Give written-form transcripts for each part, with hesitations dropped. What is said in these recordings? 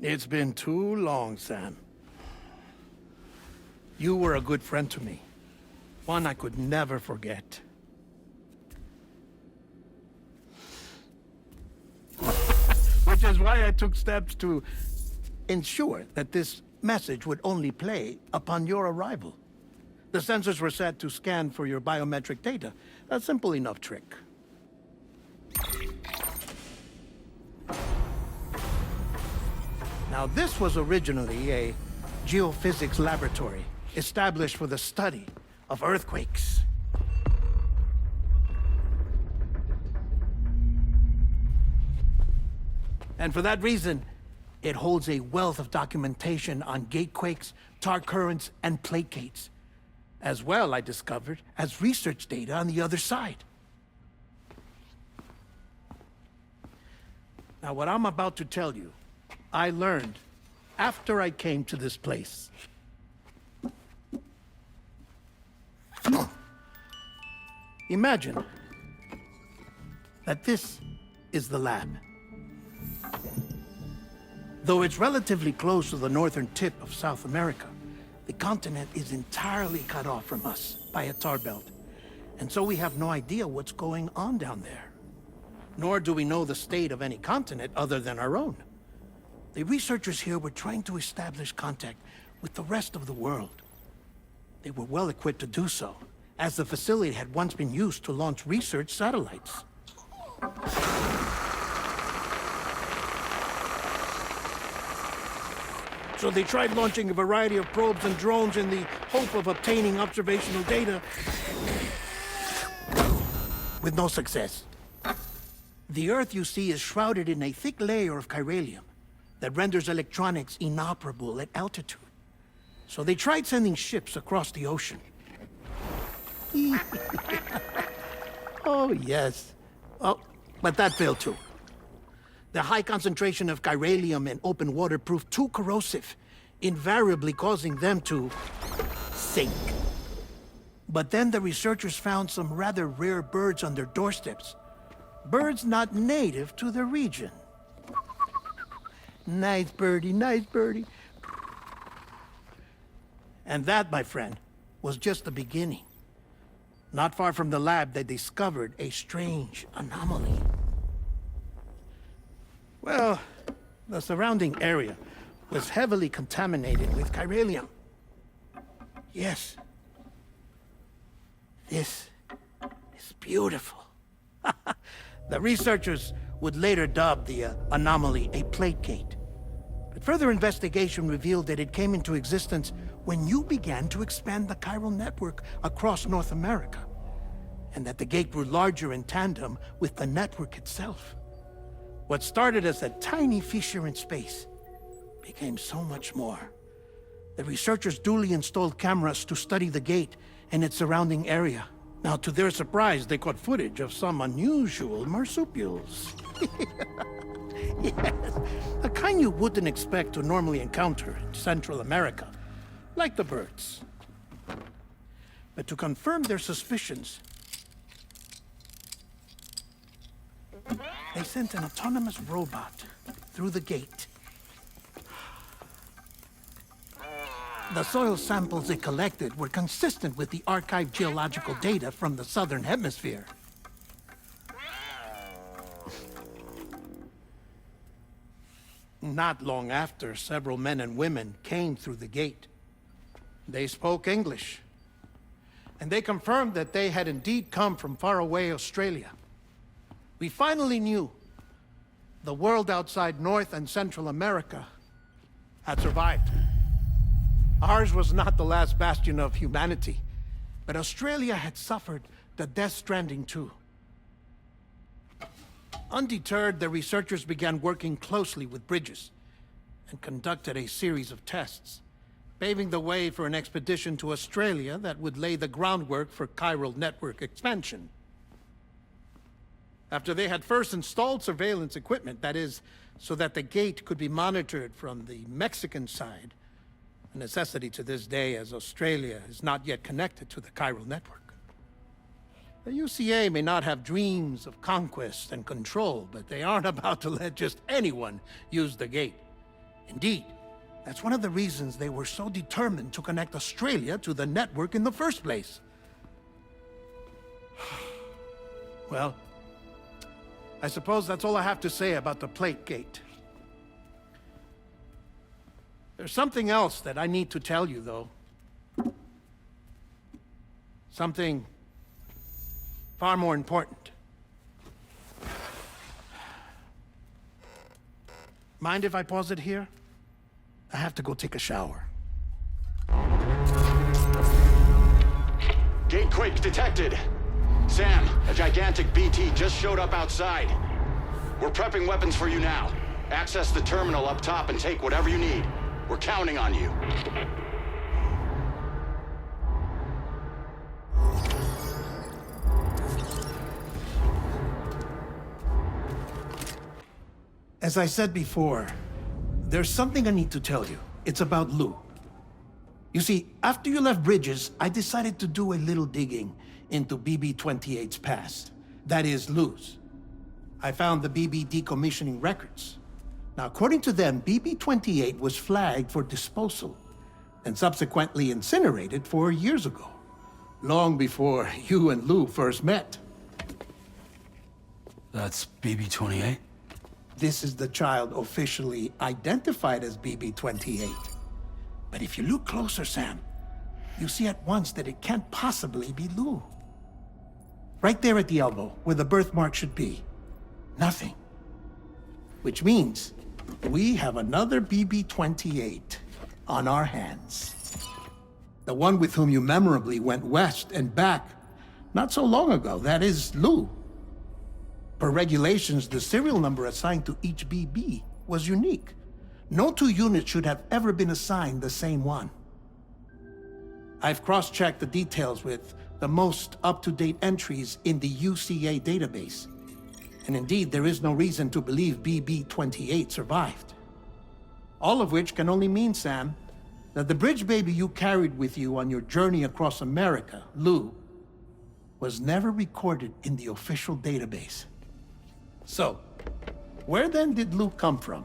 It's been too long, Sam. You were a good friend to me. One I could never forget. Which is why I took steps to ensure that this message would only play upon your arrival. The sensors were set to scan for your biometric data. A simple enough trick. Now, this was originally a geophysics laboratory established for the study of earthquakes. And for that reason, it holds a wealth of documentation on gatequakes, tar currents, and placates. As well, I discovered, as research data on the other side. Now, what I'm about to tell you, I learned after I came to this place. Imagine that this is the lab. Though it's relatively close to the northern tip of South America, the continent is entirely cut off from us by a tar belt. And so we have no idea what's going on down there. Nor do we know the state of any continent other than our own. The researchers here were trying to establish contact with the rest of the world. They were well equipped to do so, as the facility had once been used to launch research satellites. So they tried launching a variety of probes and drones in the hope of obtaining observational data, with no success. The Earth, you see, is shrouded in a thick layer of chiralium that renders electronics inoperable at altitude. So they tried sending ships across the ocean. Oh, yes. Oh, but that failed too. The high concentration of chiralium in open water proved too corrosive, invariably causing them to sink. But then the researchers found some rather rare birds on their doorsteps. Birds not native to the region. Nice birdie, nice birdie. And that, my friend, was just the beginning. Not far from the lab, they discovered a strange anomaly. Well, the surrounding area was heavily contaminated with chiralium. Yes. This is beautiful. The researchers would later dub the anomaly a plate gate. But further investigation revealed that it came into existence when you began to expand the chiral network across North America, and that the gate grew larger in tandem with the network itself. What started as a tiny fissure in space became so much more. The researchers duly installed cameras to study the gate and its surrounding area. Now, to their surprise, they caught footage of some unusual marsupials. Yes, a kind you wouldn't expect to normally encounter in Central America, like the birds. But to confirm their suspicions, they sent an autonomous robot through the gate. The soil samples it collected were consistent with the archived geological data from the southern hemisphere. Not long after, several men and women came through the gate. They spoke English, and they confirmed that they had indeed come from faraway Australia. We finally knew the world outside North and Central America had survived. Ours was not the last bastion of humanity, but Australia had suffered the Death Stranding too. Undeterred, the researchers began working closely with Bridges and conducted a series of tests, paving the way for an expedition to Australia that would lay the groundwork for chiral network expansion. After they had first installed surveillance equipment, that is, so that the gate could be monitored from the Mexican side, a necessity to this day as Australia is not yet connected to the chiral network. The UCA may not have dreams of conquest and control, but they aren't about to let just anyone use the gate. Indeed, that's one of the reasons they were so determined to connect Australia to the network in the first place. Well, I suppose that's all I have to say about the Plate Gate. There's something else that I need to tell you, though. Something far more important. Mind if I pause it here? I have to go take a shower. Gate quake detected. Sam, a gigantic BT just showed up outside. We're prepping weapons for you now. Access the terminal up top and take whatever you need. We're counting on you. As I said before, there's something I need to tell you. It's about Lou. You see, after you left Bridges, I decided to do a little digging into BB-28's past. That is, Lou's. I found the BB decommissioning records. Now, according to them, BB-28 was flagged for disposal and subsequently incinerated 4 years ago, long before you and Lou first met. That's BB-28? This is the child officially identified as BB-28. But if you look closer, Sam, you see at once that it can't possibly be Lou. Right there at the elbow, where the birthmark should be. Nothing. Which means we have another BB-28 on our hands. The one with whom you memorably went west and back not so long ago, that is Lou. Per regulations, the serial number assigned to each BB was unique. No two units should have ever been assigned the same one. I've cross-checked the details with the most up-to-date entries in the UCA database. And indeed, there is no reason to believe BB-28 survived. All of which can only mean, Sam, that the bridge baby you carried with you on your journey across America, Lou, was never recorded in the official database. So, where then did Lou come from?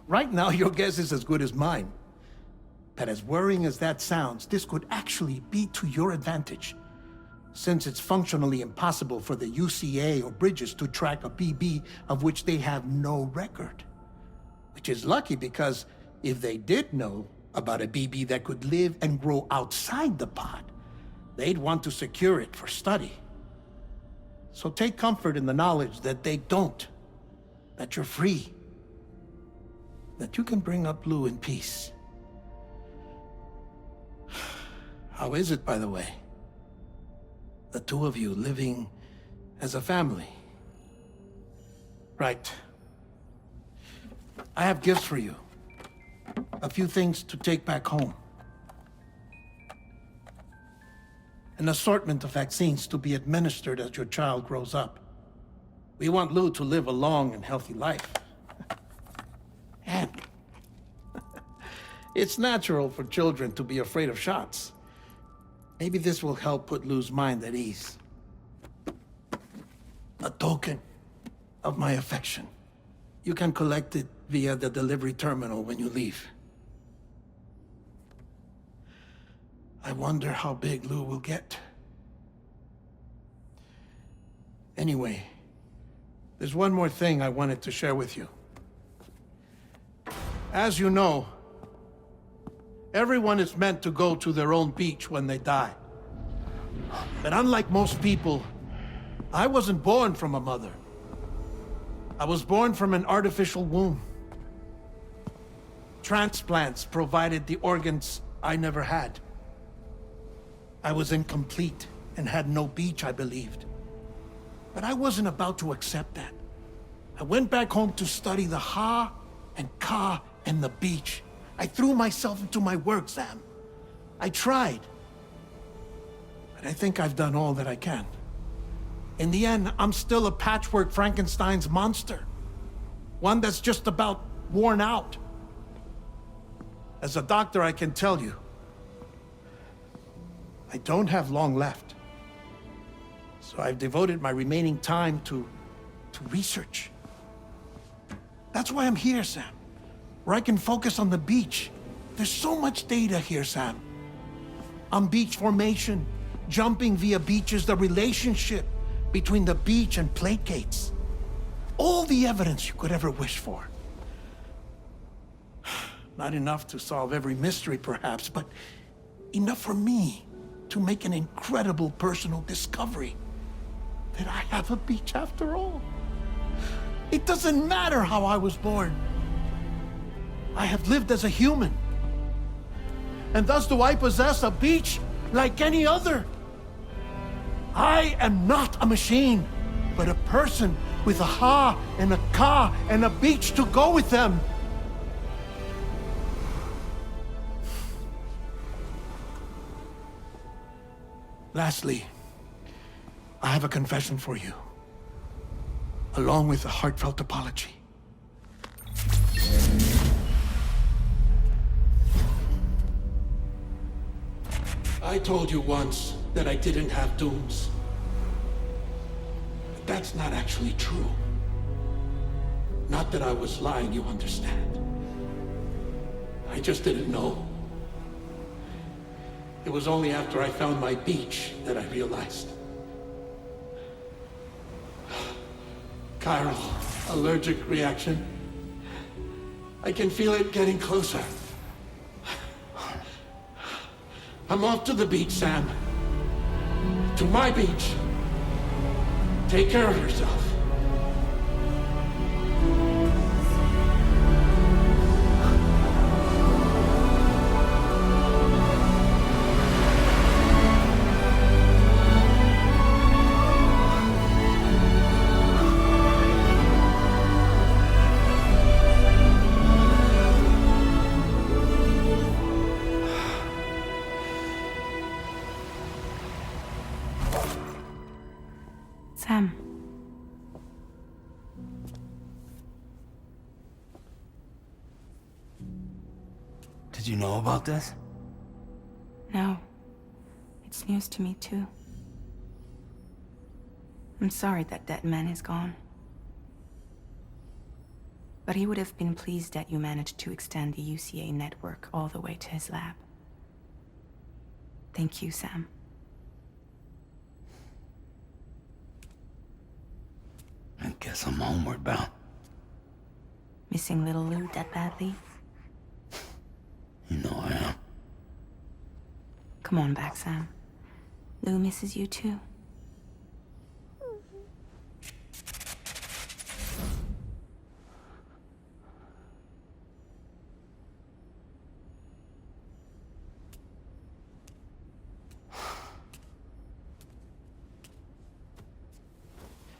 Right now, your guess is as good as mine. But as worrying as that sounds, this could actually be to your advantage, since it's functionally impossible for the UCA or Bridges to track a BB of which they have no record. Which is lucky because if they did know about a BB that could live and grow outside the pod, they'd want to secure it for study. So take comfort in the knowledge that they don't, that you're free, that you can bring up Lou in peace. How is it, by the way? The two of you living as a family. Right. I have gifts for you. A few things to take back home. An assortment of vaccines to be administered as your child grows up. We want Lou to live a long and healthy life. And it's natural for children to be afraid of shots. Maybe this will help put Lou's mind at ease. A token of my affection. You can collect it via the delivery terminal when you leave. I wonder how big Lou will get. Anyway, there's one more thing I wanted to share with you. As you know, everyone is meant to go to their own beach when they die. But unlike most people, I wasn't born from a mother. I was born from an artificial womb. Transplants provided the organs I never had. I was incomplete and had no beach, I believed. But I wasn't about to accept that. I went back home to study the Ha and Ka and the beach. I threw myself into my work, Sam. I tried. But I think I've done all that I can. In the end, I'm still a patchwork Frankenstein's monster. One that's just about worn out. As a doctor, I can tell you, I don't have long left. So I've devoted my remaining time to research. That's why I'm here, Sam. where I can focus on the beach. There's so much data here, Sam. On beach formation, jumping via beaches, the relationship between the beach and plate gates. All the evidence you could ever wish for. Not enough to solve every mystery, perhaps, but enough for me to make an incredible personal discovery that I have a beach after all. It doesn't matter how I was born. I have lived as a human. And thus do I possess a beach like any other. I am not a machine, but a person with a ha and a ka and a beach to go with them. Lastly, I have a confession for you, along with a heartfelt apology. I told you once that I didn't have dooms. But that's not actually true. Not that I was lying, you understand. I just didn't know. It was only after I found my beach that I realized. Chiral allergic reaction. I can feel it getting closer. I'm off to the beach, Sam. To my beach. Take care of yourself. Sam. Did you know about this? No. It's news to me, too. I'm sorry that Deadman is gone. But he would have been pleased that you managed to extend the UCA network all the way to his lab. Thank you, Sam. I guess I'm homeward bound. Missing little Lou that badly? You know I am. Come on back, Sam. Lou misses you too.